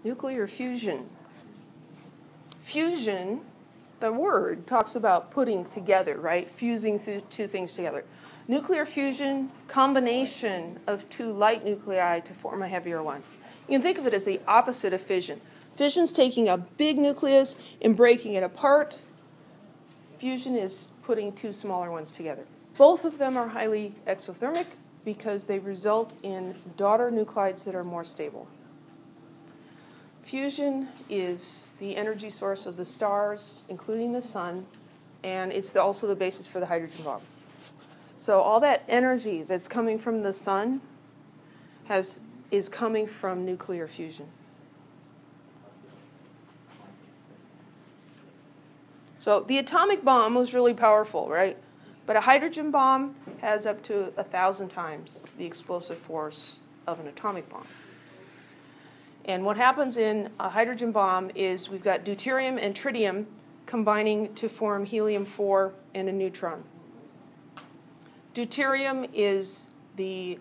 Nuclear fusion. Fusion, the word talks about putting together, right? Fusing two things together. Nuclear fusion, combination of two light nuclei to form a heavier one. You can think of it as the opposite of fission. Fission's taking a big nucleus and breaking it apart. Fusion is putting two smaller ones together. Both of them are highly exothermic because they result in daughter nuclides that are more stable. Fusion is the energy source of the stars, including the sun, and it's also the basis for the hydrogen bomb. So all that energy that's coming from the sun is coming from nuclear fusion. So the atomic bomb was really powerful, right? But a hydrogen bomb has up to 1,000 times the explosive force of an atomic bomb. And what happens in a hydrogen bomb is we've got deuterium and tritium combining to form helium-4 and a neutron. Deuterium is the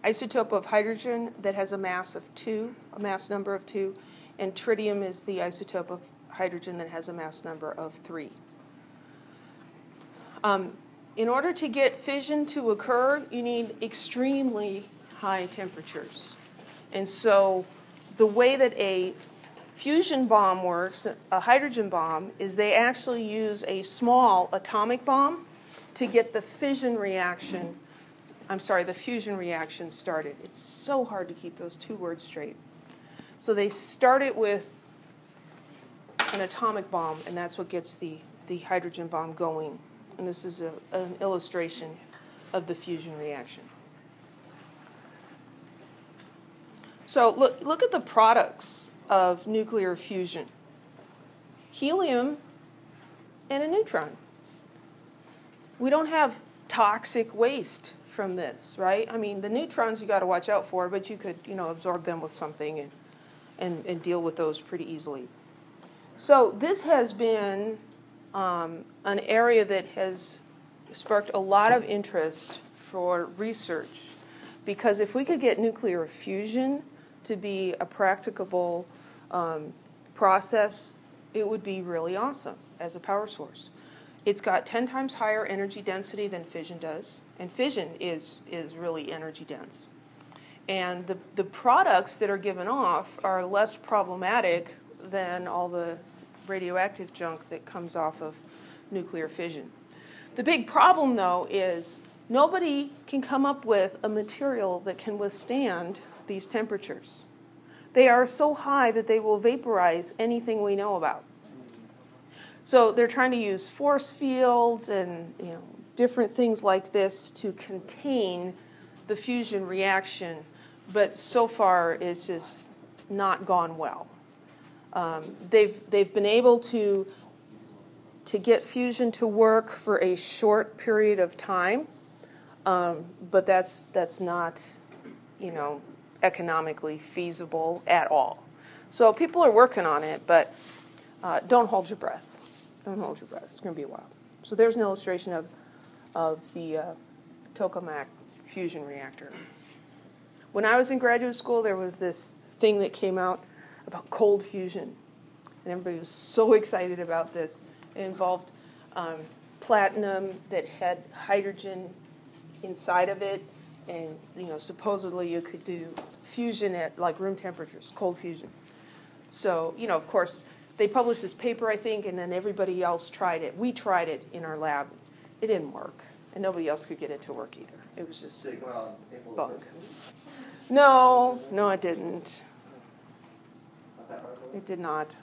isotope of hydrogen that has a mass number of 2, and tritium is the isotope of hydrogen that has a mass number of 3. In order to get fission to occur, you need extremely high temperatures. And so the way that a fusion bomb works, a hydrogen bomb, is they actually use a small atomic bomb to get the fusion reaction started. It's so hard to keep those two words straight. So they start it with an atomic bomb, and that's what gets the hydrogen bomb going. And this is an illustration of the fusion reaction. So look at the products of nuclear fusion. Helium and a neutron. We don't have toxic waste from this, right? I mean, the neutrons you got to watch out for, but you could, absorb them with something and deal with those pretty easily. So this has been an area that has sparked a lot of interest for research, because if we could get nuclear fusion to be a practicable process, it would be really awesome as a power source. It's got 10 times higher energy density than fission does, and fission is really energy dense. And the products that are given off are less problematic than all the radioactive junk that comes off of nuclear fission. The big problem, though, is nobody can come up with a material that can withstand these temperatures. They are so high that they will vaporize anything we know about. So they're trying to use force fields and different things like this to contain the fusion reaction, but so far it's just not gone well. They've been able to get fusion to work for a short period of time, but that's not economically feasible at all. So people are working on it, but don't hold your breath. Don't hold your breath. It's going to be a while. So there's an illustration of the tokamak fusion reactor. When I was in graduate school, there was this thing that came out about cold fusion, and everybody was so excited about this. It involved platinum that had hydrogen inside of it, and supposedly you could do fusion at like room temperatures, cold fusion. So of course, they published this paper, I think, and then everybody else tried it. We tried it in our lab. It didn't work, and nobody else could get it to work either. It was just bunk. No, it didn't. It did not.